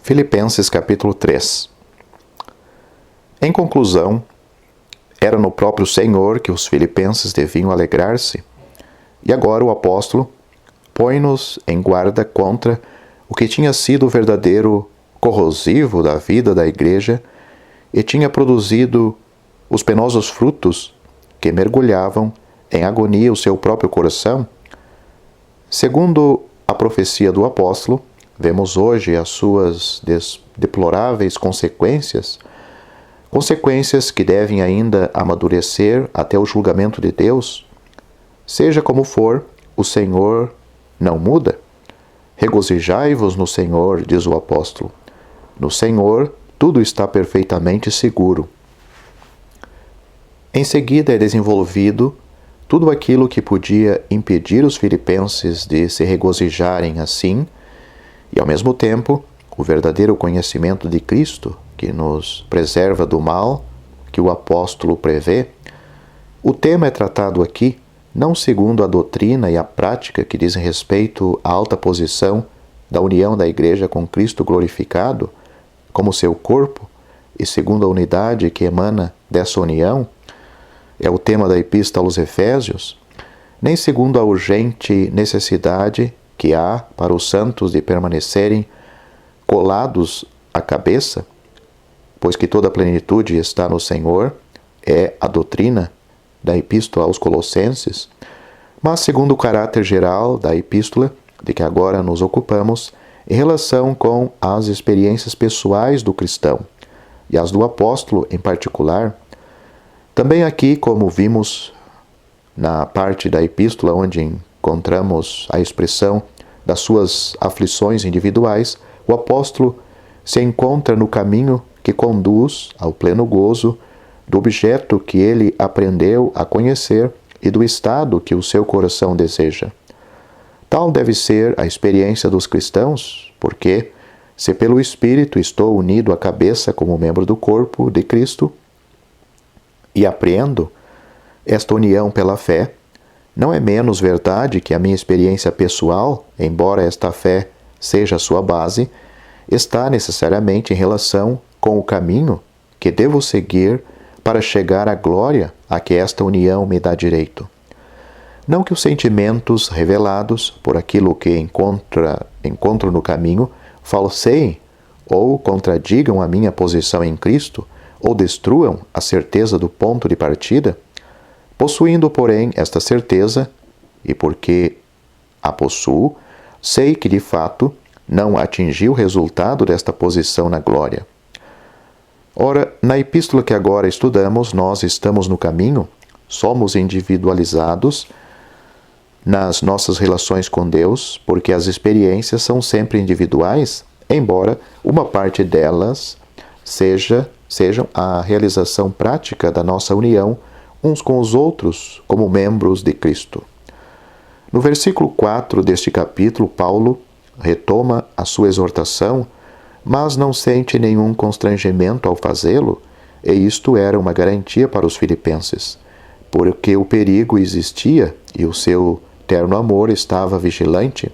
Filipenses capítulo 3. Em conclusão, era no próprio Senhor que os filipenses deviam alegrar-se. E agora o apóstolo põe-nos em guarda contra o que tinha sido o verdadeiro corrosivo da vida da igreja e tinha produzido os penosos frutos que mergulhavam em agonia o seu próprio coração. Segundo a profecia do apóstolo, vemos hoje as suas deploráveis consequências que devem ainda amadurecer até o julgamento de Deus. Seja como for, o Senhor não muda. Regozijai-vos no Senhor, diz o apóstolo. No Senhor, tudo está perfeitamente seguro. Em seguida é desenvolvido tudo aquilo que podia impedir os filipenses de se regozijarem assim, e ao mesmo tempo, o verdadeiro conhecimento de Cristo, que nos preserva do mal, que o apóstolo prevê. O tema é tratado aqui não segundo a doutrina e a prática que dizem respeito à alta posição da união da Igreja com Cristo glorificado, como seu corpo, e segundo a unidade que emana dessa união, é o tema da Epístola aos Efésios, nem segundo a urgente necessidade que há para os santos de permanecerem colados à cabeça, pois que toda a plenitude está no Senhor, é a doutrina da Epístola aos Colossenses, mas segundo o caráter geral da Epístola, de que agora nos ocupamos, em relação com as experiências pessoais do cristão, e as do apóstolo em particular. Também aqui, como vimos na parte da Epístola onde encontramos a expressão das suas aflições individuais, o apóstolo se encontra no caminho que conduz ao pleno gozo do objeto que ele aprendeu a conhecer e do estado que o seu coração deseja. Tal deve ser a experiência dos cristãos, porque, se pelo Espírito estou unido à cabeça como membro do corpo de Cristo e apreendo esta união pela fé, não é menos verdade que a minha experiência pessoal, embora esta fé seja a sua base, está necessariamente em relação com o caminho que devo seguir para chegar à glória a que esta união me dá direito. Não que os sentimentos revelados por aquilo que encontro no caminho falseiem ou contradigam a minha posição em Cristo ou destruam a certeza do ponto de partida. Possuindo, porém, esta certeza, e porque a possuo, sei que, de fato, não atingi o resultado desta posição na glória. Ora, na epístola que agora estudamos, nós estamos no caminho, somos individualizados nas nossas relações com Deus, porque as experiências são sempre individuais, embora uma parte delas sejam a realização prática da nossa união uns com os outros como membros de Cristo. No versículo 4 deste capítulo, Paulo retoma a sua exortação, mas não sente nenhum constrangimento ao fazê-lo, e isto era uma garantia para os filipenses, porque o perigo existia e o seu terno amor estava vigilante.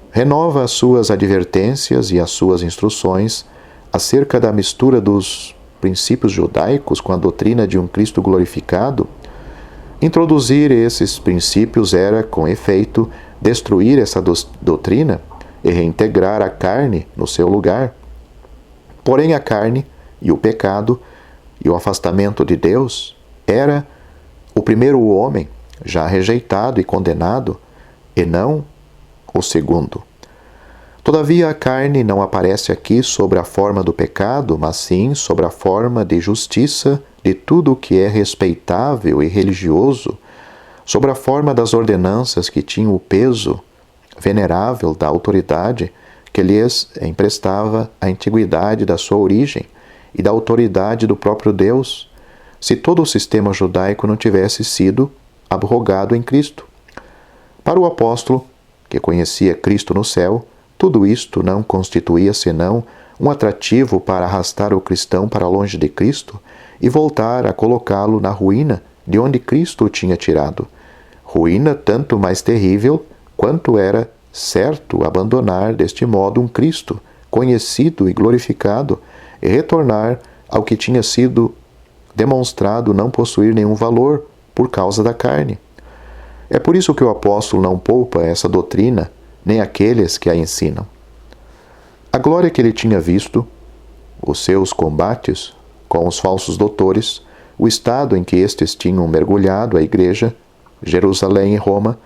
Renova as suas advertências e as suas instruções acerca da mistura dos princípios judaicos com a doutrina de um Cristo glorificado. Introduzir esses princípios era, com efeito, destruir essa doutrina e reintegrar a carne no seu lugar. Porém, a carne e o pecado e o afastamento de Deus era o primeiro homem já rejeitado e condenado, e não o segundo. Todavia, a carne não aparece aqui sobre a forma do pecado, mas sim sobre a forma de justiça de tudo o que é respeitável e religioso, sobre a forma das ordenanças que tinham o peso venerável da autoridade que lhes emprestava a antiguidade da sua origem e da autoridade do próprio Deus, se todo o sistema judaico não tivesse sido abrogado em Cristo. Para o apóstolo, que conhecia Cristo no céu, tudo isto não constituía senão um atrativo para arrastar o cristão para longe de Cristo e voltar a colocá-lo na ruína de onde Cristo o tinha tirado. Ruína tanto mais terrível quanto era certo abandonar deste modo um Cristo conhecido e glorificado e retornar ao que tinha sido demonstrado não possuir nenhum valor por causa da carne. É por isso que o apóstolo não poupa essa doutrina, nem aqueles que a ensinam. A glória que ele tinha visto, os seus combates com os falsos doutores, o estado em que estes tinham mergulhado a igreja, Jerusalém e Roma,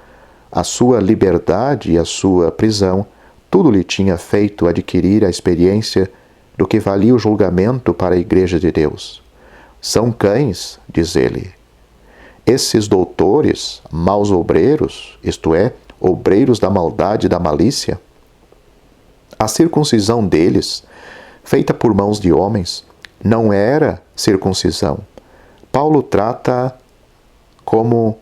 a sua liberdade e a sua prisão, tudo lhe tinha feito adquirir a experiência do que valia o julgamento para a igreja de Deus. São cães, diz ele. Esses doutores, maus obreiros, isto é, obreiros da maldade e da malícia, a circuncisão deles, feita por mãos de homens, não era circuncisão. Paulo trata com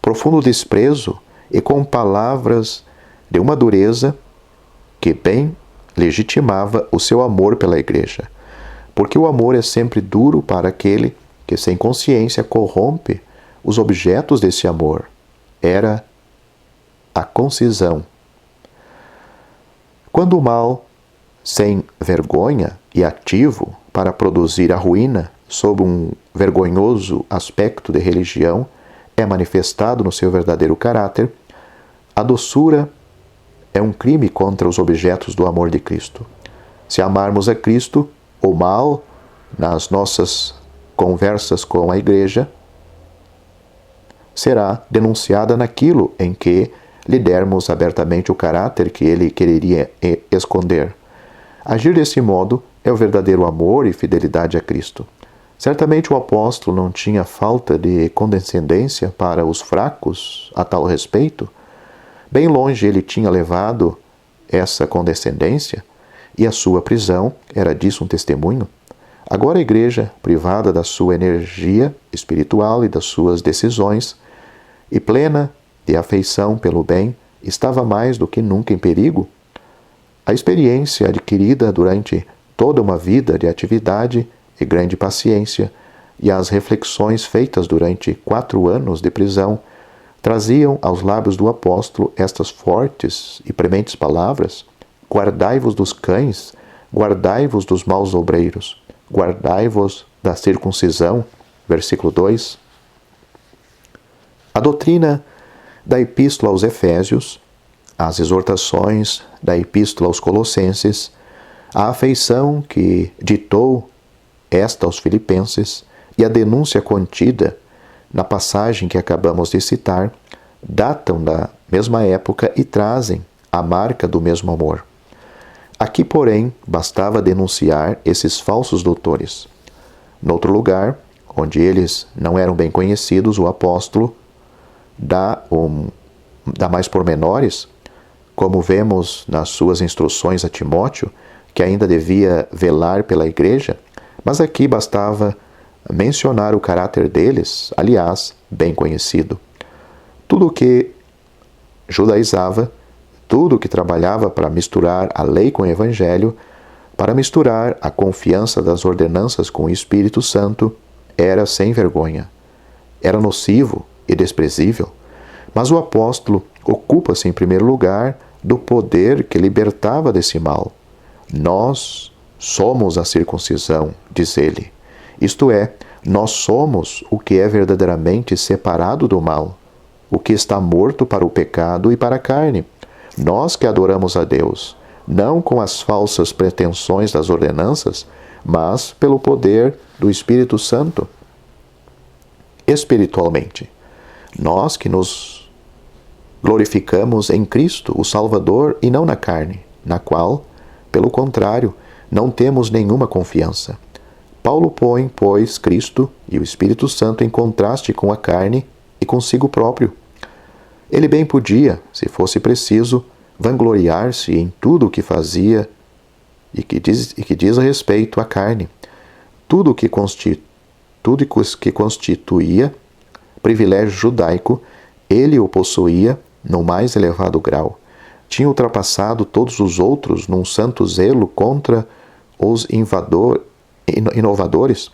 profundo desprezo e com palavras de uma dureza que bem legitimava o seu amor pela igreja. Porque o amor é sempre duro para aquele que sem consciência corrompe os objetos desse amor. Era a concisão. Quando o mal, sem vergonha e ativo para produzir a ruína sob um vergonhoso aspecto de religião, é manifestado no seu verdadeiro caráter, a doçura é um crime contra os objetos do amor de Cristo. Se amarmos a Cristo, o mal, nas nossas conversas com a igreja, será denunciada naquilo em que lhe dermos abertamente o caráter que ele quereria esconder. Agir desse modo é o verdadeiro amor e fidelidade a Cristo. Certamente o apóstolo não tinha falta de condescendência para os fracos a tal respeito. Bem longe ele tinha levado essa condescendência, e a sua prisão era disso um testemunho. Agora a igreja, privada da sua energia espiritual e das suas decisões, e plena de afeição pelo bem, estava mais do que nunca em perigo. A experiência adquirida durante toda uma vida de atividade e grande paciência, e as reflexões feitas durante 4 anos de prisão, traziam aos lábios do apóstolo estas fortes e prementes palavras: guardai-vos dos cães, guardai-vos dos maus obreiros, guardai-vos da circuncisão. Versículo 2. A doutrina da Epístola aos Efésios, as exortações da Epístola aos Colossenses, a afeição que ditou esta aos Filipenses e a denúncia contida na passagem que acabamos de citar, datam da mesma época e trazem a marca do mesmo amor. Aqui, porém, bastava denunciar esses falsos doutores. Noutro lugar, onde eles não eram bem conhecidos, o apóstolo dá mais pormenores, como vemos nas suas instruções a Timóteo, que ainda devia velar pela igreja, mas aqui bastava mencionar o caráter deles, aliás, bem conhecido. Tudo o que judaizava, tudo o que trabalhava para misturar a lei com o evangelho, para misturar a confiança das ordenanças com o Espírito Santo, era sem vergonha. Era nocivo e desprezível. Mas o apóstolo ocupa-se em primeiro lugar do poder que libertava desse mal. Nós somos a circuncisão, diz ele. Isto é, nós somos o que é verdadeiramente separado do mal, o que está morto para o pecado e para a carne. Nós que adoramos a Deus, não com as falsas pretensões das ordenanças, mas pelo poder do Espírito Santo. Espiritualmente, nós que nos glorificamos em Cristo, o Salvador, e não na carne, na qual, pelo contrário, não temos nenhuma confiança. Paulo põe, pois, Cristo e o Espírito Santo em contraste com a carne e consigo próprio. Ele bem podia, se fosse preciso, vangloriar-se em tudo o que fazia e que diz respeito à carne. Tudo que constituía privilégio judaico, ele o possuía no mais elevado grau. Tinha ultrapassado todos os outros num santo zelo contra os inovadores,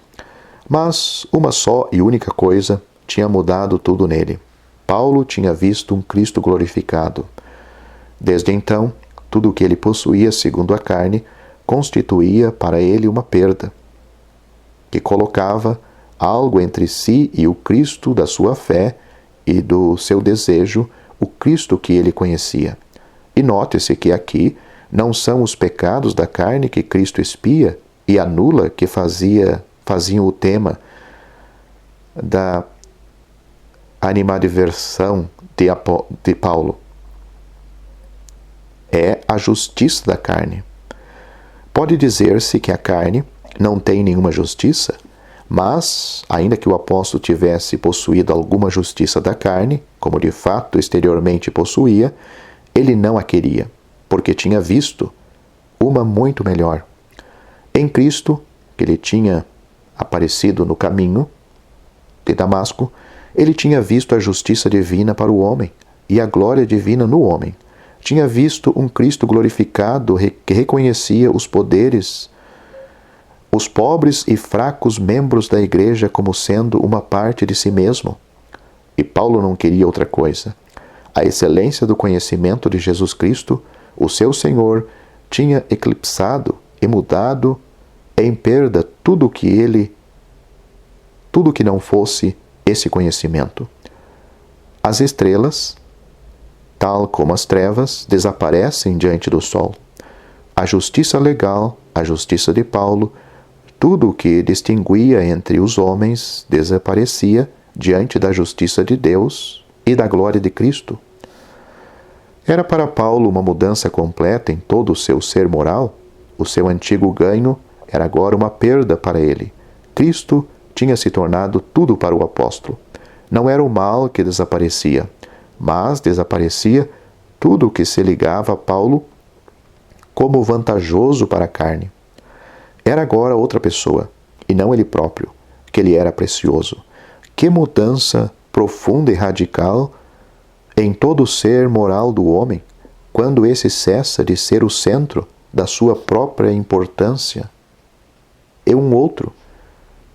mas uma só e única coisa tinha mudado tudo nele. Paulo tinha visto um Cristo glorificado. Desde então, tudo o que ele possuía segundo a carne constituía para ele uma perda, que colocava algo entre si e o Cristo da sua fé e do seu desejo, o Cristo que ele conhecia. E note-se que aqui não são os pecados da carne que Cristo expia e anula que faziam o tema da animadversão de Paulo. É a justiça da carne. Pode dizer-se que a carne não tem nenhuma justiça, mas, ainda que o apóstolo tivesse possuído alguma justiça da carne, como de fato exteriormente possuía, ele não a queria, porque tinha visto uma muito melhor. Em Cristo, que lhe tinha aparecido no caminho de Damasco, ele tinha visto a justiça divina para o homem e a glória divina no homem. Tinha visto um Cristo glorificado que reconhecia os poderes, os pobres e fracos membros da igreja como sendo uma parte de si mesmo. E Paulo não queria outra coisa. A excelência do conhecimento de Jesus Cristo, o seu Senhor, tinha eclipsado e mudado em perda tudo que não fosse esse conhecimento. As estrelas, tal como as trevas, desaparecem diante do sol. A justiça legal, a justiça de Paulo, tudo o que distinguia entre os homens desaparecia diante da justiça de Deus e da glória de Cristo. Era para Paulo uma mudança completa em todo o seu ser moral. O seu antigo ganho era agora uma perda para ele. Cristo tinha se tornado tudo para o apóstolo. Não era o mal que desaparecia, mas desaparecia tudo o que se ligava a Paulo como vantajoso para a carne. Era agora outra pessoa, e não ele próprio, que lhe era precioso. Que mudança profunda e radical em todo o ser moral do homem, quando esse cessa de ser o centro da sua própria importância. É um outro,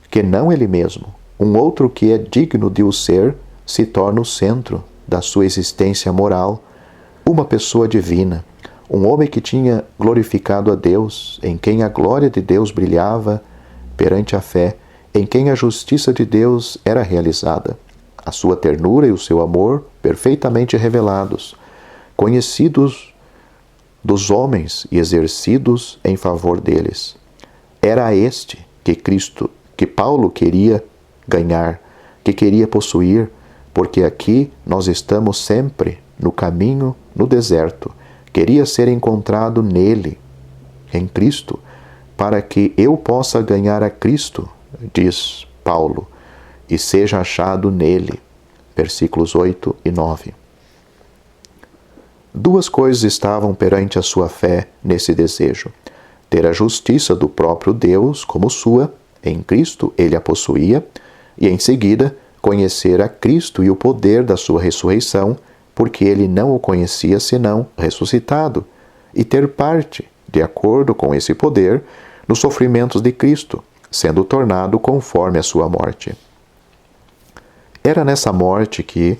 que não ele mesmo, um outro que é digno de o ser, se torna o centro da sua existência moral, uma pessoa divina, um homem que tinha glorificado a Deus, em quem a glória de Deus brilhava perante a fé, em quem a justiça de Deus era realizada, a sua ternura e o seu amor perfeitamente revelados, conhecidos dos homens e exercidos em favor deles. Era este que Paulo queria ganhar, que queria possuir, porque aqui nós estamos sempre no caminho, no deserto. Queria ser encontrado nele, em Cristo, para que eu possa ganhar a Cristo, diz Paulo, e seja achado nele. Versículos 8 e 9. Duas coisas estavam perante a sua fé nesse desejo: ter a justiça do próprio Deus como sua, em Cristo ele a possuía, e em seguida conhecer a Cristo e o poder da sua ressurreição, porque ele não o conhecia senão ressuscitado, e ter parte, de acordo com esse poder, nos sofrimentos de Cristo, sendo tornado conforme a sua morte. Era nessa morte que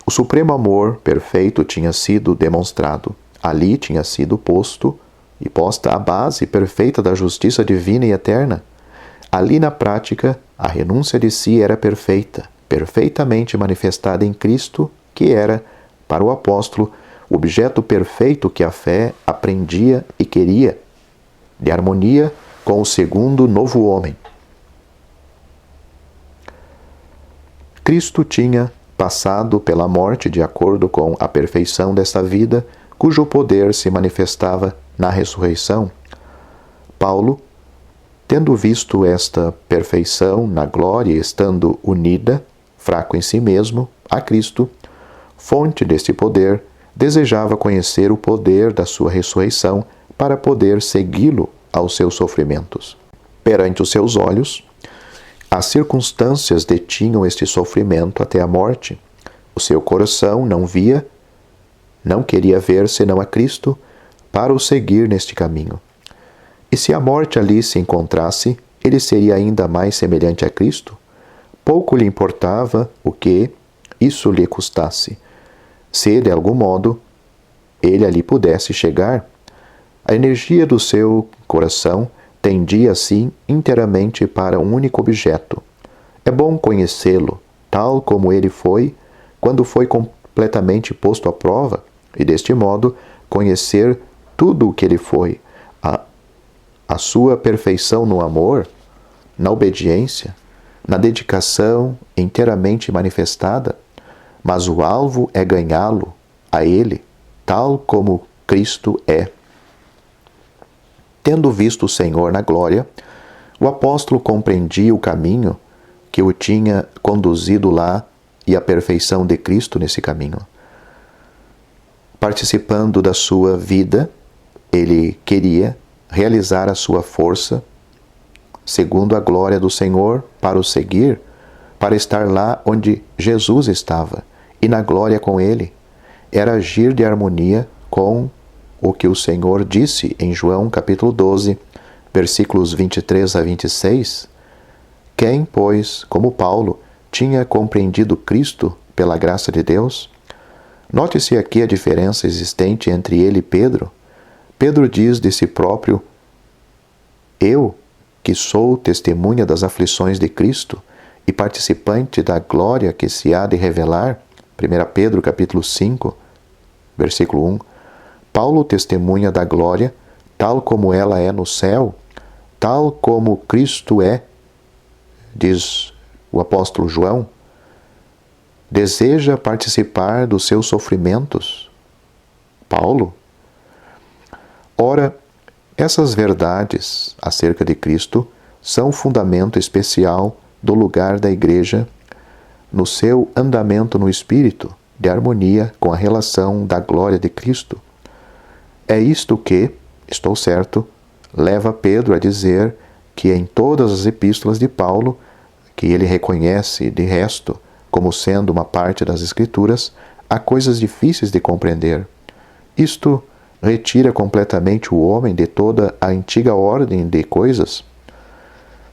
o supremo amor perfeito tinha sido demonstrado. Ali tinha sido posta a base perfeita da justiça divina e eterna. Ali na prática, a renúncia de si era perfeita, perfeitamente manifestada em Cristo, que era, para o apóstolo, o objeto perfeito que a fé aprendia e queria, de harmonia com o segundo novo homem. Cristo tinha passado pela morte de acordo com a perfeição desta vida, cujo poder se manifestava na ressurreição. Paulo, tendo visto esta perfeição na glória e estando unida, fraco em si mesmo, a Cristo, fonte deste poder, desejava conhecer o poder da sua ressurreição para poder segui-lo aos seus sofrimentos. Perante os seus olhos, as circunstâncias detinham este sofrimento até a morte. O seu coração não queria ver senão a Cristo para o seguir neste caminho. E se a morte ali se encontrasse, ele seria ainda mais semelhante a Cristo? Pouco lhe importava o que isso lhe custasse. Se, de algum modo, ele ali pudesse chegar, a energia do seu coração tendia assim inteiramente para um único objeto. É bom conhecê-lo, tal como ele foi, quando foi completamente posto à prova, e deste modo conhecer tudo o que ele foi, a sua perfeição no amor, na obediência, na dedicação inteiramente manifestada, mas o alvo é ganhá-lo a ele, tal como Cristo é. Tendo visto o Senhor na glória, o apóstolo compreendia o caminho que o tinha conduzido lá e a perfeição de Cristo nesse caminho. Participando da sua vida, ele queria realizar a sua força segundo a glória do Senhor para o seguir, para estar lá onde Jesus estava e na glória com ele. Era agir de harmonia com o que o Senhor disse em João capítulo 12, versículos 23 a 26. Quem, pois, como Paulo, tinha compreendido Cristo pela graça de Deus? Note-se aqui a diferença existente entre ele e Pedro. Pedro diz de si próprio: eu, que sou testemunha das aflições de Cristo e participante da glória que se há de revelar, 1 Pedro capítulo 5, versículo 1, Paulo testemunha da glória, tal como ela é no céu, tal como Cristo é, diz o apóstolo João, deseja participar dos seus sofrimentos. Paulo. Ora, essas verdades acerca de Cristo são o fundamento especial do lugar da Igreja no seu andamento no Espírito, de harmonia com a relação da glória de Cristo. É isto que, estou certo, leva Pedro a dizer que em todas as epístolas de Paulo, que ele reconhece de resto como sendo uma parte das Escrituras, há coisas difíceis de compreender. Isto retira completamente o homem de toda a antiga ordem de coisas.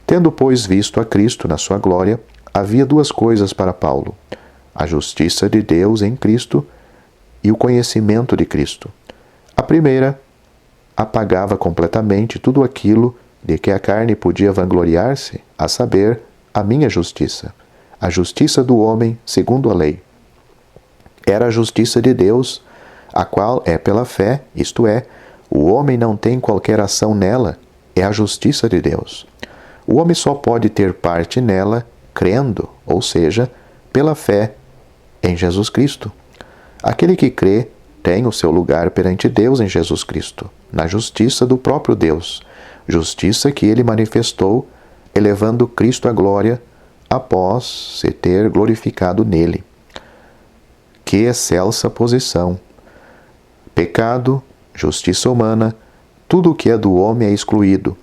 Tendo, pois, visto a Cristo na sua glória, havia duas coisas para Paulo: a justiça de Deus em Cristo e o conhecimento de Cristo. A primeira apagava completamente tudo aquilo de que a carne podia vangloriar-se, a saber, a minha justiça, a justiça do homem segundo a lei. Era a justiça de Deus, a qual é pela fé, isto é, o homem não tem qualquer ação nela, é a justiça de Deus. O homem só pode ter parte nela crendo, ou seja, pela fé em Jesus Cristo. Aquele que crê tem o seu lugar perante Deus em Jesus Cristo, na justiça do próprio Deus, justiça que ele manifestou, elevando Cristo à glória após se ter glorificado nele. Que excelsa posição! Pecado, justiça humana, tudo o que é do homem é excluído,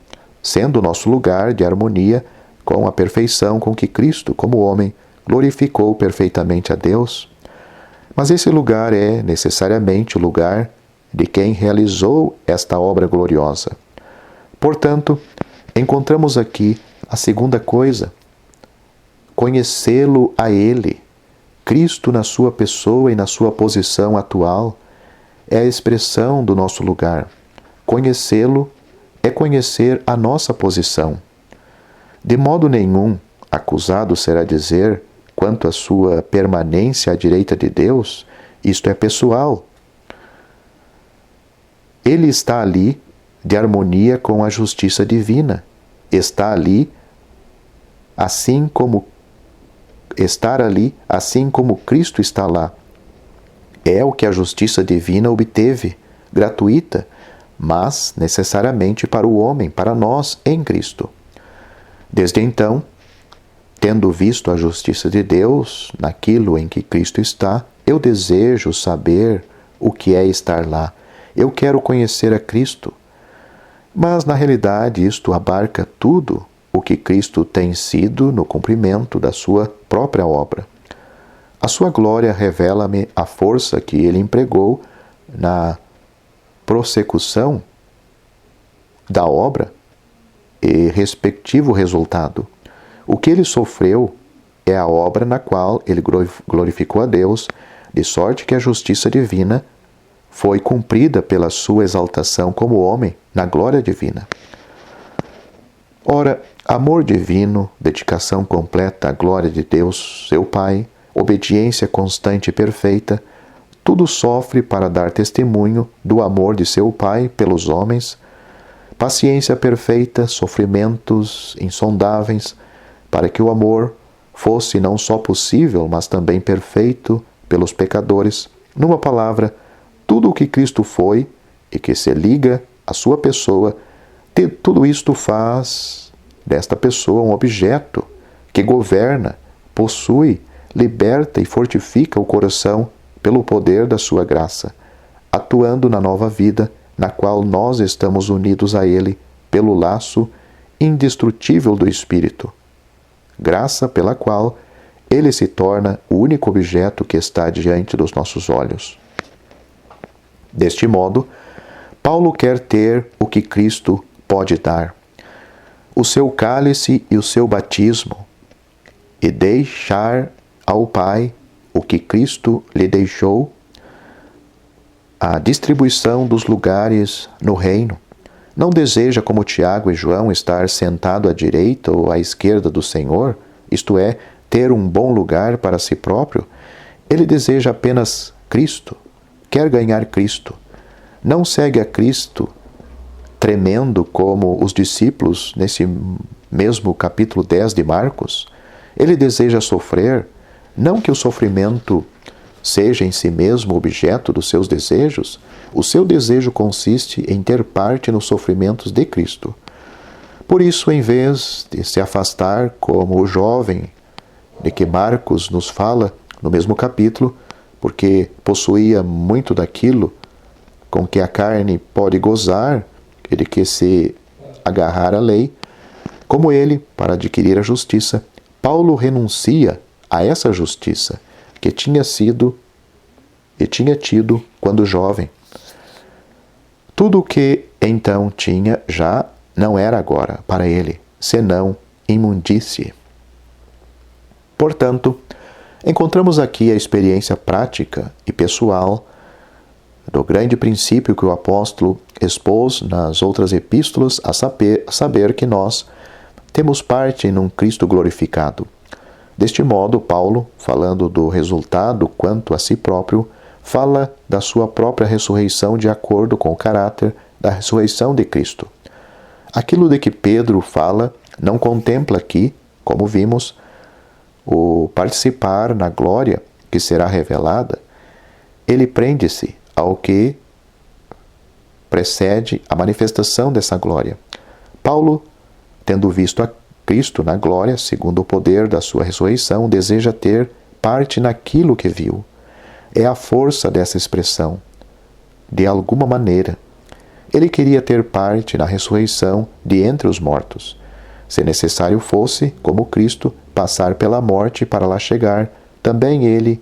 sendo o nosso lugar de harmonia com a perfeição com que Cristo, como homem, glorificou perfeitamente a Deus. Mas esse lugar é necessariamente o lugar de quem realizou esta obra gloriosa. Portanto, encontramos aqui a segunda coisa: conhecê-lo a Ele. Cristo na sua pessoa e na sua posição atual é a expressão do nosso lugar. Conhecê-lo é conhecer a nossa posição. De modo nenhum, acusado será dizer, quanto à sua permanência à direita de Deus, isto é pessoal. Ele está ali de harmonia com a justiça divina. Está ali assim como estar ali, assim como Cristo está lá. É o que a justiça divina obteve, gratuita, mas necessariamente para o homem, para nós em Cristo. Desde então, tendo visto a justiça de Deus naquilo em que Cristo está, eu desejo saber o que é estar lá. Eu quero conhecer a Cristo. Mas, na realidade, isto abarca tudo o que Cristo tem sido no cumprimento da sua própria obra. A sua glória revela-me a força que ele empregou na prossecução da obra e respectivo resultado. O que ele sofreu é a obra na qual ele glorificou a Deus, de sorte que a justiça divina foi cumprida pela sua exaltação como homem na glória divina. Ora, amor divino, dedicação completa à glória de Deus, seu Pai, obediência constante e perfeita, tudo sofre para dar testemunho do amor de seu Pai pelos homens, paciência perfeita, sofrimentos insondáveis, para que o amor fosse não só possível, mas também perfeito pelos pecadores. Numa palavra, tudo o que Cristo foi e que se liga à sua pessoa, tudo isto faz desta pessoa um objeto que governa, possui, liberta e fortifica o coração pelo poder da sua graça, atuando na nova vida na qual nós estamos unidos a Ele pelo laço indestrutível do Espírito, graça pela qual Ele se torna o único objeto que está diante dos nossos olhos. Deste modo, Paulo quer ter o que Cristo pode dar, o seu cálice e o seu batismo, e deixar ao Pai o que Cristo lhe deixou, a distribuição dos lugares no reino. Não deseja, como Tiago e João, estar sentado à direita ou à esquerda do Senhor, isto é, ter um bom lugar para si próprio. Ele deseja apenas Cristo, quer ganhar Cristo. Não segue a Cristo tremendo como os discípulos nesse mesmo capítulo 10 de Marcos. Ele deseja sofrer, não que o sofrimento seja em si mesmo objeto dos seus desejos. O seu desejo consiste em ter parte nos sofrimentos de Cristo. Por isso, em vez de se afastar como o jovem de que Marcos nos fala no mesmo capítulo, porque possuía muito daquilo com que a carne pode gozar e de que se agarrar à lei, como ele, para adquirir a justiça, Paulo renuncia a essa justiça que tinha sido e tinha tido quando jovem. Tudo o que então tinha já não era agora para ele, senão imundície. Portanto, encontramos aqui a experiência prática e pessoal do grande princípio que o apóstolo expôs nas outras epístolas, a saber que nós temos parte num Cristo glorificado. Deste modo, Paulo, falando do resultado quanto a si próprio, fala da sua própria ressurreição de acordo com o caráter da ressurreição de Cristo. Aquilo de que Pedro fala não contempla aqui, como vimos, o participar na glória que será revelada. Ele prende-se ao que precede a manifestação dessa glória. Paulo, tendo visto a Cristo na glória, segundo o poder da sua ressurreição, deseja ter parte naquilo que viu. É a força dessa expressão. De alguma maneira, ele queria ter parte na ressurreição de entre os mortos. Se necessário fosse, como Cristo, passar pela morte para lá chegar, também ele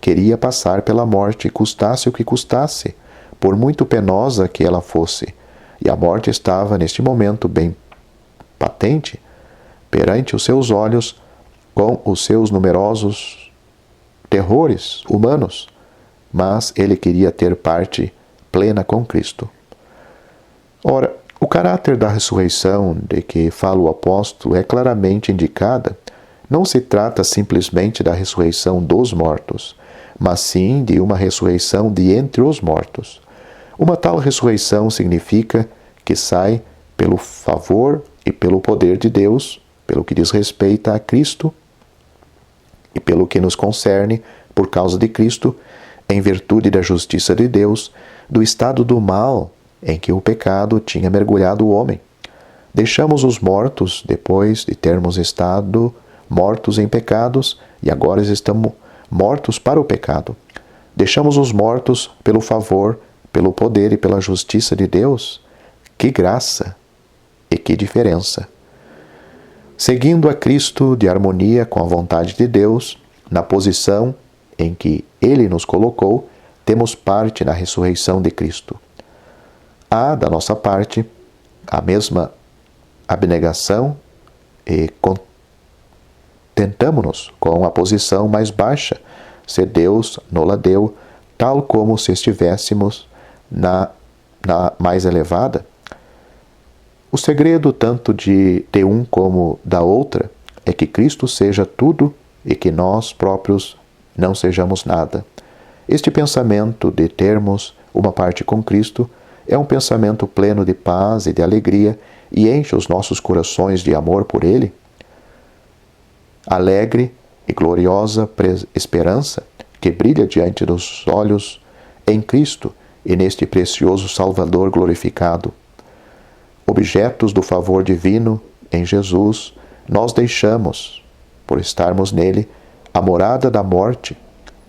queria passar pela morte, custasse o que custasse, por muito penosa que ela fosse. E a morte estava, neste momento, bem patente, perante os seus olhos, com os seus numerosos terrores humanos, mas ele queria ter parte plena com Cristo. Ora, o caráter da ressurreição de que fala o apóstolo é claramente indicada. Não se trata simplesmente da ressurreição dos mortos, mas sim de uma ressurreição de entre os mortos. Uma tal ressurreição significa que sai pelo favor e pelo poder de Deus, pelo que diz respeito a Cristo e pelo que nos concerne, por causa de Cristo, em virtude da justiça de Deus, do estado do mal em que o pecado tinha mergulhado o homem. Deixamos os mortos depois de termos estado mortos em pecados e agora estamos mortos para o pecado. Deixamos os mortos pelo favor, pelo poder e pela justiça de Deus. Que graça e que diferença! Seguindo a Cristo de harmonia com a vontade de Deus, na posição em que Ele nos colocou, temos parte na ressurreição de Cristo. Há, da nossa parte, a mesma abnegação e contentamo-nos com a posição mais baixa, se Deus nos-la deu, tal como se estivéssemos na mais elevada. O segredo tanto de um como da outra é que Cristo seja tudo e que nós próprios não sejamos nada. Este pensamento de termos uma parte com Cristo é um pensamento pleno de paz e de alegria e enche os nossos corações de amor por Ele. Alegre e gloriosa esperança que brilha diante dos olhos em Cristo e neste precioso Salvador glorificado. Objetos do favor divino em Jesus, nós deixamos, por estarmos nele, a morada da morte,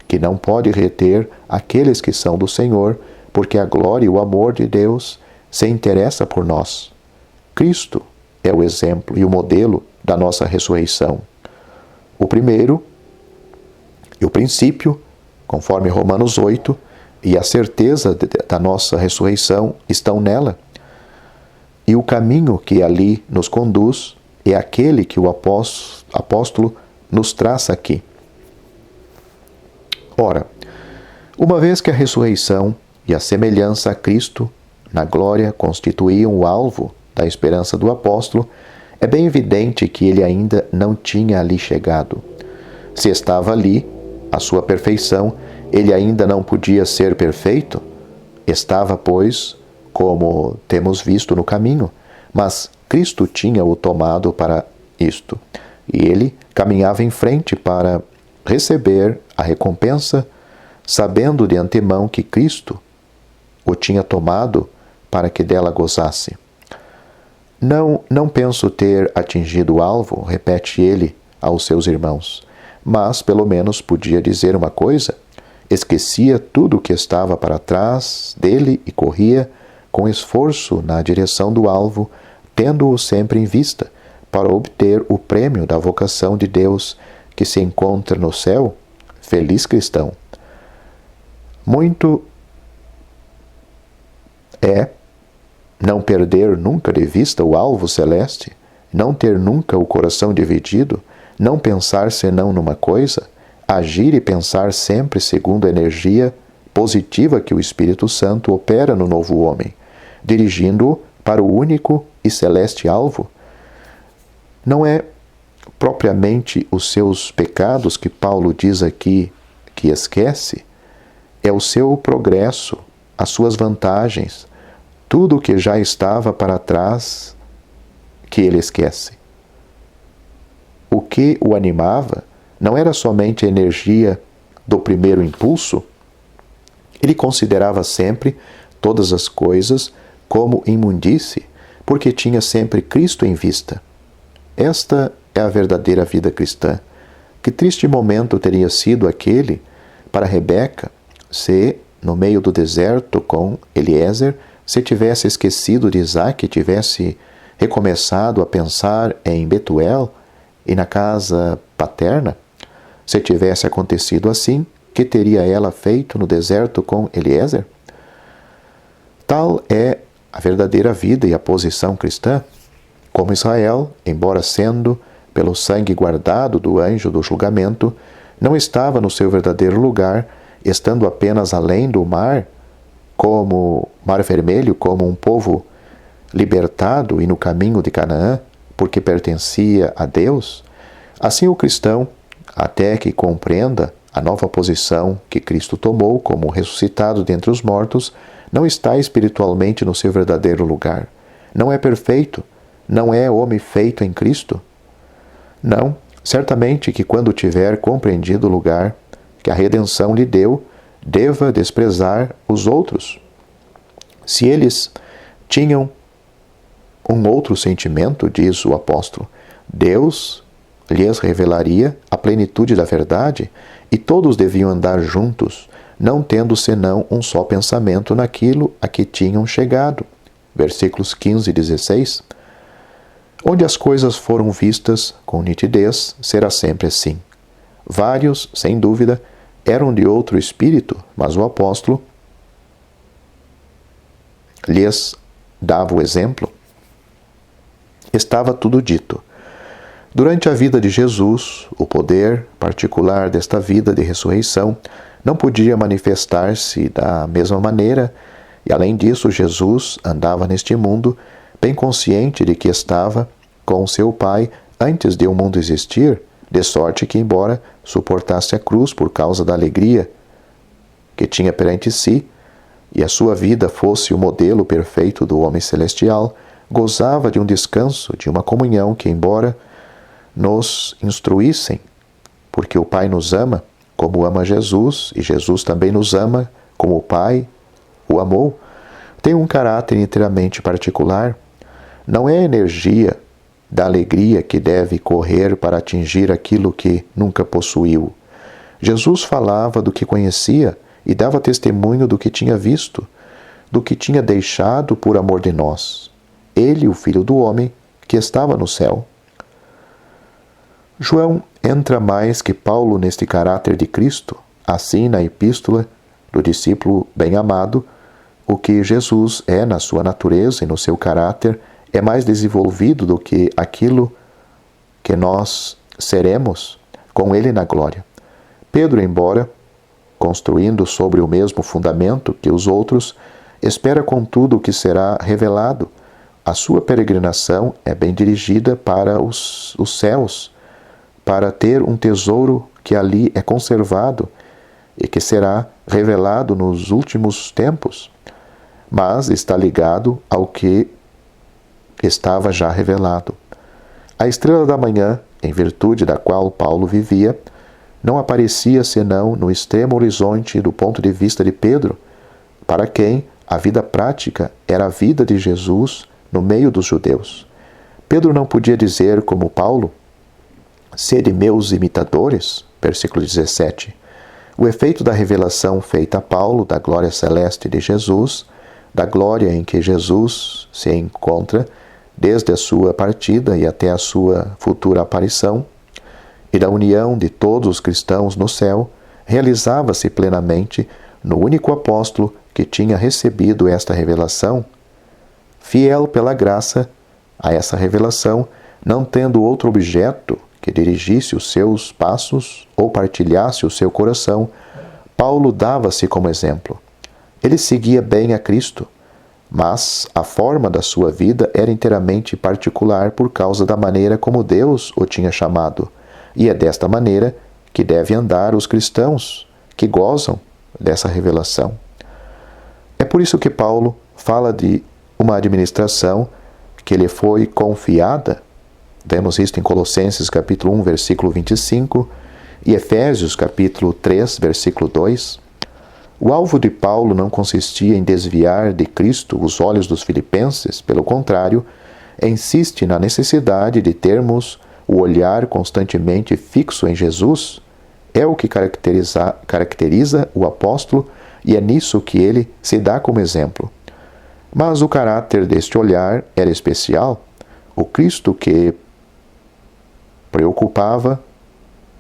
que não pode reter aqueles que são do Senhor, porque a glória e o amor de Deus se interessa por nós. Cristo é o exemplo e o modelo da nossa ressurreição. O primeiro e o princípio, conforme Romanos 8, e a certeza da nossa ressurreição estão nela. E o caminho que ali nos conduz é aquele que o apóstolo nos traça aqui. Ora, uma vez que a ressurreição e a semelhança a Cristo na glória constituíam o alvo da esperança do apóstolo, é bem evidente que ele ainda não tinha ali chegado. Se estava ali, a sua perfeição, ele ainda não podia ser perfeito. Estava, pois, como temos visto no caminho, mas Cristo tinha-o tomado para isto, e ele caminhava em frente para receber a recompensa, sabendo de antemão que Cristo o tinha tomado para que dela gozasse. Não penso ter atingido o alvo, repete ele aos seus irmãos, mas pelo menos podia dizer uma coisa: esquecia tudo o que estava para trás dele e corria com esforço na direção do alvo, tendo-o sempre em vista, para obter o prêmio da vocação de Deus que se encontra no céu. Feliz cristão! Muito é não perder nunca de vista o alvo celeste, não ter nunca o coração dividido, não pensar senão numa coisa, agir e pensar sempre segundo a energia positiva que o Espírito Santo opera no novo homem, dirigindo-o para o único e celeste alvo. Não é propriamente os seus pecados que Paulo diz aqui que esquece, é o seu progresso, as suas vantagens, tudo o que já estava para trás que ele esquece. O que o animava não era somente a energia do primeiro impulso. Ele considerava sempre todas as coisas como imundície, porque tinha sempre Cristo em vista. Esta é a verdadeira vida cristã. Que triste momento teria sido aquele para Rebeca se, no meio do deserto com Eliezer, se tivesse esquecido de Isaac e tivesse recomeçado a pensar em Betuel e na casa paterna? Se tivesse acontecido assim, que teria ela feito no deserto com Eliezer? Tal é a verdadeira vida e a posição cristã. Como Israel, embora sendo pelo sangue guardado do anjo do julgamento, não estava no seu verdadeiro lugar, estando apenas além do mar, como Mar Vermelho, como um povo libertado e no caminho de Canaã, porque pertencia a Deus, assim o cristão, até que compreenda a nova posição que Cristo tomou como ressuscitado dentre os mortos, não está espiritualmente no seu verdadeiro lugar. Não é perfeito, não é homem feito em Cristo. Não, certamente que quando tiver compreendido o lugar que a redenção lhe deu, deva desprezar os outros. Se eles tinham um outro sentimento, diz o apóstolo, Deus lhes revelaria a plenitude da verdade e todos deviam andar juntos, não tendo senão um só pensamento naquilo a que tinham chegado. Versículos 15 e 16. Onde as coisas foram vistas com nitidez, será sempre assim. Vários, sem dúvida, eram de outro espírito, mas o apóstolo lhes dava o exemplo. Estava tudo dito. Durante a vida de Jesus, o poder particular desta vida de ressurreição não podia manifestar-se da mesma maneira, e além disso, Jesus andava neste mundo bem consciente de que estava com seu Pai antes de o mundo existir, de sorte que, embora suportasse a cruz por causa da alegria que tinha perante si, e a sua vida fosse o modelo perfeito do homem celestial, gozava de um descanso, de uma comunhão que, embora nos instruíssem, porque o Pai nos ama, como ama Jesus, e Jesus também nos ama, como o Pai o amou, tem um caráter inteiramente particular. Não é a energia da alegria que deve correr para atingir aquilo que nunca possuiu. Jesus falava do que conhecia e dava testemunho do que tinha visto, do que tinha deixado por amor de nós. Ele, o Filho do Homem, que estava no céu. João entra mais que Paulo neste caráter de Cristo. Assim, na epístola do discípulo bem-amado, o que Jesus é na sua natureza e no seu caráter é mais desenvolvido do que aquilo que nós seremos com ele na glória. Pedro, embora construindo sobre o mesmo fundamento que os outros, espera contudo o que será revelado. A sua peregrinação é bem dirigida para os céus, para ter um tesouro que ali é conservado e que será revelado nos últimos tempos, mas está ligado ao que estava já revelado. A estrela da manhã, em virtude da qual Paulo vivia, não aparecia senão no extremo horizonte do ponto de vista de Pedro, para quem a vida prática era a vida de Jesus no meio dos judeus. Pedro não podia dizer, como Paulo, sede meus imitadores, versículo 17. O efeito da revelação feita a Paulo da glória celeste de Jesus, da glória em que Jesus se encontra desde a sua partida e até a sua futura aparição, e da união de todos os cristãos no céu, realizava-se plenamente no único apóstolo que tinha recebido esta revelação, fiel pela graça a essa revelação, não tendo outro objeto que dirigisse os seus passos ou partilhasse o seu coração. Paulo dava-se como exemplo. Ele seguia bem a Cristo, mas a forma da sua vida era inteiramente particular por causa da maneira como Deus o tinha chamado, e é desta maneira que devem andar os cristãos que gozam dessa revelação. É por isso que Paulo fala de uma administração que lhe foi confiada. Vemos isto em Colossenses capítulo 1, versículo 25 e Efésios capítulo 3, versículo 2. O alvo de Paulo não consistia em desviar de Cristo os olhos dos filipenses, pelo contrário, insiste na necessidade de termos o olhar constantemente fixo em Jesus. É o que caracteriza o apóstolo e é nisso que ele se dá como exemplo. Mas o caráter deste olhar era especial. O Cristo que preocupava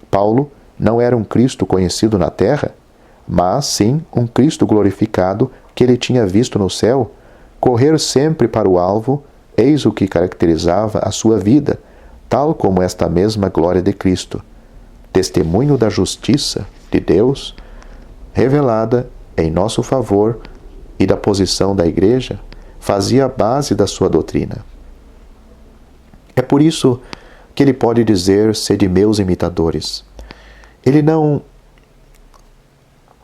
Paulo não era um Cristo conhecido na terra, mas sim um Cristo glorificado que ele tinha visto no céu. Correr sempre para o alvo, eis o que caracterizava a sua vida, tal como esta mesma glória de Cristo, testemunho da justiça de Deus, revelada em nosso favor e da posição da Igreja, fazia a base da sua doutrina. É por isso que ele pode dizer, sede meus imitadores. Ele não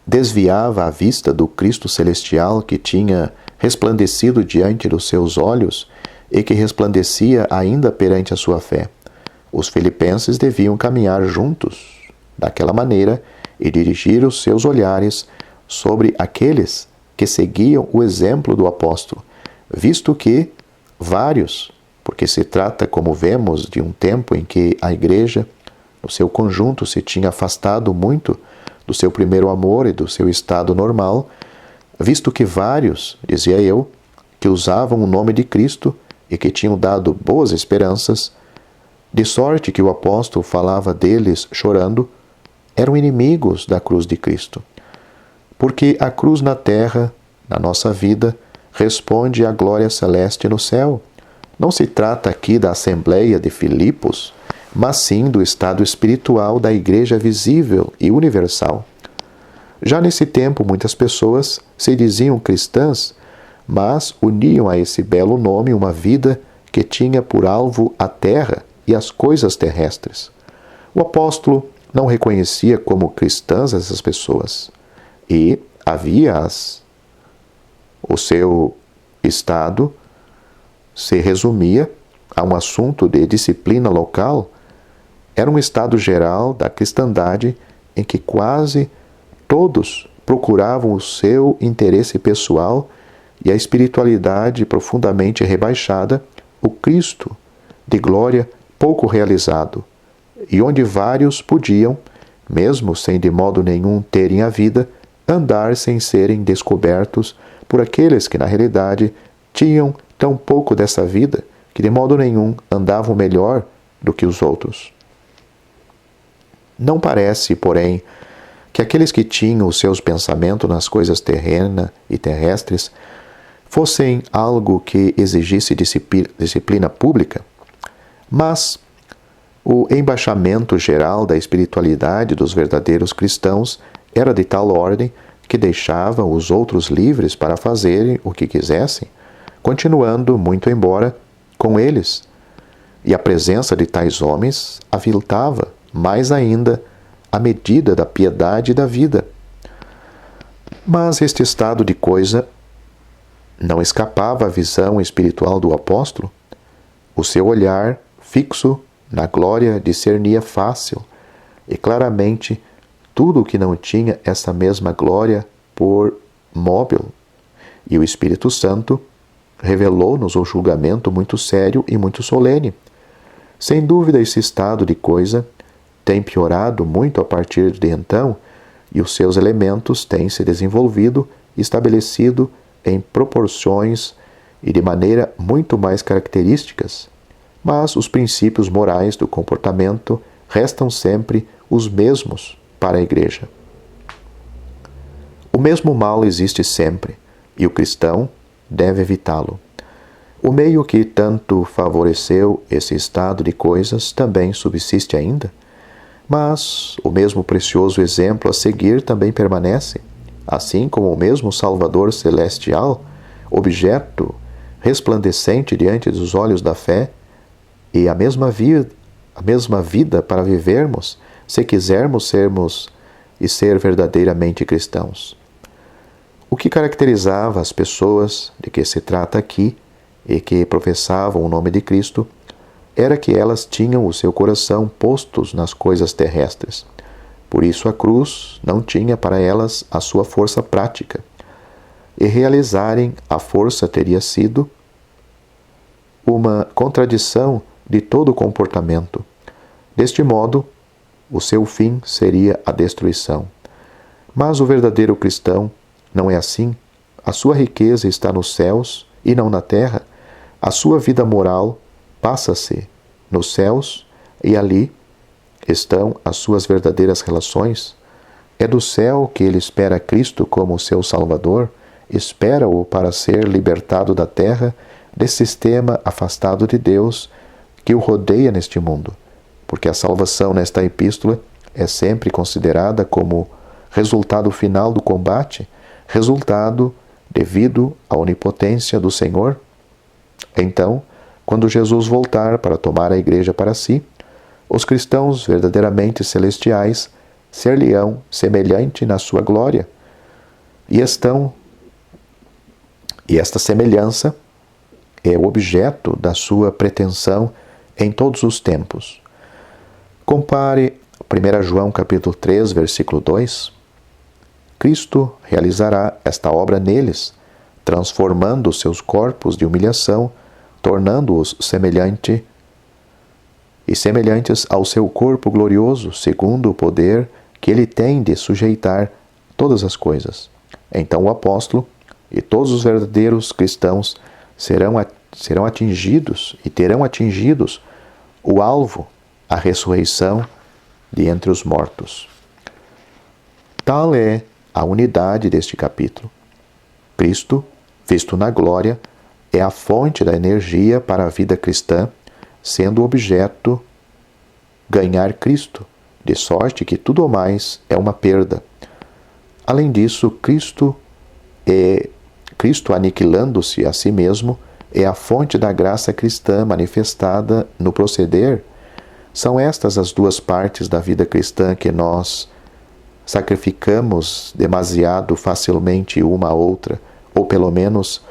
desviava a vista do Cristo celestial que tinha resplandecido diante dos seus olhos e que resplandecia ainda perante a sua fé. Os filipenses deviam caminhar juntos daquela maneira e dirigir os seus olhares sobre aqueles que seguiam o exemplo do apóstolo, visto que vários, porque se trata, como vemos, de um tempo em que a Igreja, no seu conjunto, se tinha afastado muito do seu primeiro amor e do seu estado normal, visto que vários, dizia eu, que usavam o nome de Cristo e que tinham dado boas esperanças, de sorte que o apóstolo falava deles chorando, eram inimigos da cruz de Cristo. Porque a cruz na terra, na nossa vida, responde à glória celeste no céu. Não se trata aqui da Assembleia de Filipos, mas sim do estado espiritual da Igreja visível e universal. Já nesse tempo, muitas pessoas se diziam cristãs, mas uniam a esse belo nome uma vida que tinha por alvo a terra e as coisas terrestres. O apóstolo não reconhecia como cristãs essas pessoas e havia-as. O seu estado se resumia a um assunto de disciplina local. Era um estado geral da cristandade em que quase todos procuravam o seu interesse pessoal e a espiritualidade profundamente rebaixada, o Cristo de glória pouco realizado, e onde vários podiam, mesmo sem de modo nenhum terem a vida, andar sem serem descobertos por aqueles que na realidade tinham tão pouco dessa vida que de modo nenhum andavam melhor do que os outros. Não parece, porém, que aqueles que tinham os seus pensamentos nas coisas terrenas e terrestres fossem algo que exigisse disciplina pública, mas o embaixamento geral da espiritualidade dos verdadeiros cristãos era de tal ordem que deixavam os outros livres para fazerem o que quisessem, continuando muito embora com eles. E a presença de tais homens aviltava mais ainda a medida da piedade e da vida. Mas este estado de coisa não escapava à visão espiritual do apóstolo. O seu olhar, fixo na glória, discernia fácil e claramente tudo o que não tinha essa mesma glória por móvel. E o Espírito Santo revelou-nos um julgamento muito sério e muito solene. Sem dúvida, esse estado de coisa tem piorado muito a partir de então, e os seus elementos têm se desenvolvido e estabelecido em proporções e de maneira muito mais características, mas os princípios morais do comportamento restam sempre os mesmos para a Igreja. O mesmo mal existe sempre, e o cristão deve evitá-lo. O meio que tanto favoreceu esse estado de coisas também subsiste ainda, mas o mesmo precioso exemplo a seguir também permanece, assim como o mesmo Salvador celestial, objeto resplandecente diante dos olhos da fé, e a mesma vida para vivermos, se quisermos sermos e ser verdadeiramente cristãos. O que caracterizava as pessoas de que se trata aqui e que professavam o nome de Cristo era que elas tinham o seu coração postos nas coisas terrestres. Por isso a cruz não tinha para elas a sua força prática, e realizarem a força teria sido uma contradição de todo o comportamento. Deste modo, o seu fim seria a destruição. Mas o verdadeiro cristão não é assim. A sua riqueza está nos céus e não na terra. A sua vida moral passa-se nos céus e ali estão as suas verdadeiras relações. É do céu que ele espera Cristo como seu Salvador, espera-o para ser libertado da terra, desse sistema afastado de Deus que o rodeia neste mundo, porque a salvação nesta epístola é sempre considerada como resultado final do combate, resultado devido à onipotência do Senhor. Então, quando Jesus voltar para tomar a igreja para si, os cristãos verdadeiramente celestiais ser-lhe-ão semelhante na sua glória, e esta semelhança é o objeto da sua pretensão em todos os tempos. Compare 1 João capítulo 3, versículo 2. Cristo realizará esta obra neles, transformando os seus corpos de humilhação, tornando-os semelhantes ao seu corpo glorioso, segundo o poder que ele tem de sujeitar todas as coisas. Então o apóstolo e todos os verdadeiros cristãos serão atingidos e terão atingidos o alvo, a ressurreição de entre os mortos. Tal é a unidade deste capítulo. Cristo, visto na glória, é a fonte da energia para a vida cristã, sendo o objeto ganhar Cristo, de sorte que tudo o mais é uma perda. Além disso, Cristo aniquilando-se a si mesmo, é a fonte da graça cristã manifestada no proceder. São estas as duas partes da vida cristã que nós sacrificamos demasiado facilmente uma à outra, ou pelo menos,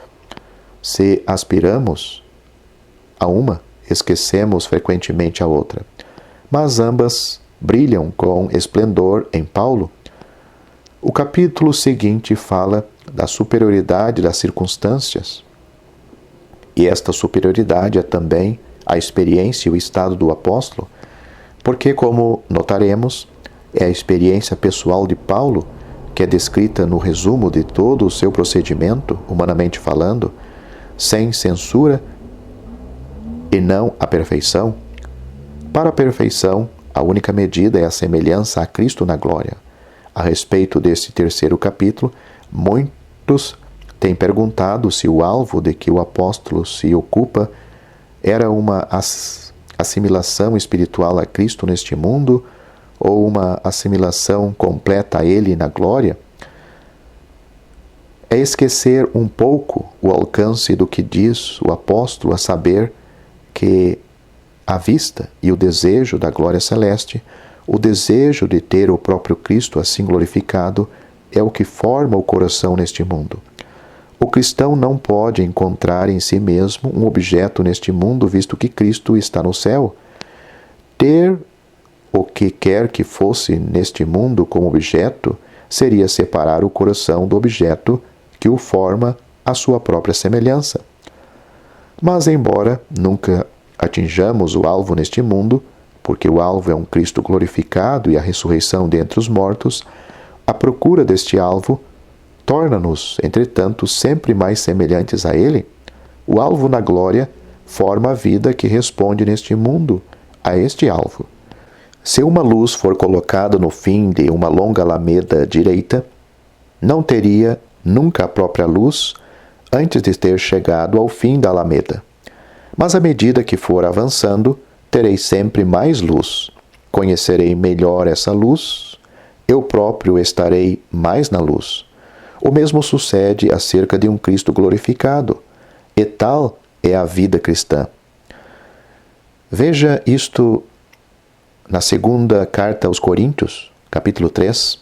se aspiramos a uma, esquecemos frequentemente a outra. Mas ambas brilham com esplendor em Paulo. O capítulo seguinte fala da superioridade das circunstâncias. E esta superioridade é também a experiência e o estado do apóstolo, porque, como notaremos, é a experiência pessoal de Paulo, que é descrita no resumo de todo o seu procedimento, humanamente falando, sem censura e não a perfeição. Para a perfeição, a única medida é a semelhança a Cristo na glória. A respeito deste terceiro capítulo, muitos têm perguntado se o alvo de que o apóstolo se ocupa era uma assimilação espiritual a Cristo neste mundo ou uma assimilação completa a Ele na glória. É esquecer um pouco o alcance do que diz o apóstolo, a saber que a vista e o desejo da glória celeste, o desejo de ter o próprio Cristo assim glorificado, é o que forma o coração neste mundo. O cristão não pode encontrar em si mesmo um objeto neste mundo, visto que Cristo está no céu. Ter o que quer que fosse neste mundo como objeto seria separar o coração do objeto que o forma à sua própria semelhança. Mas, embora nunca atinjamos o alvo neste mundo, porque o alvo é um Cristo glorificado e a ressurreição dentre os mortos, a procura deste alvo torna-nos, entretanto, sempre mais semelhantes a Ele. O alvo na glória forma a vida que responde neste mundo a este alvo. Se uma luz for colocada no fim de uma longa alameda direita, não teria nunca a própria luz antes de ter chegado ao fim da alameda. Mas à medida que for avançando, terei sempre mais luz. Conhecerei melhor essa luz, eu próprio estarei mais na luz. O mesmo sucede acerca de um Cristo glorificado, e tal é a vida cristã. Veja isto na segunda carta aos Coríntios, capítulo 3.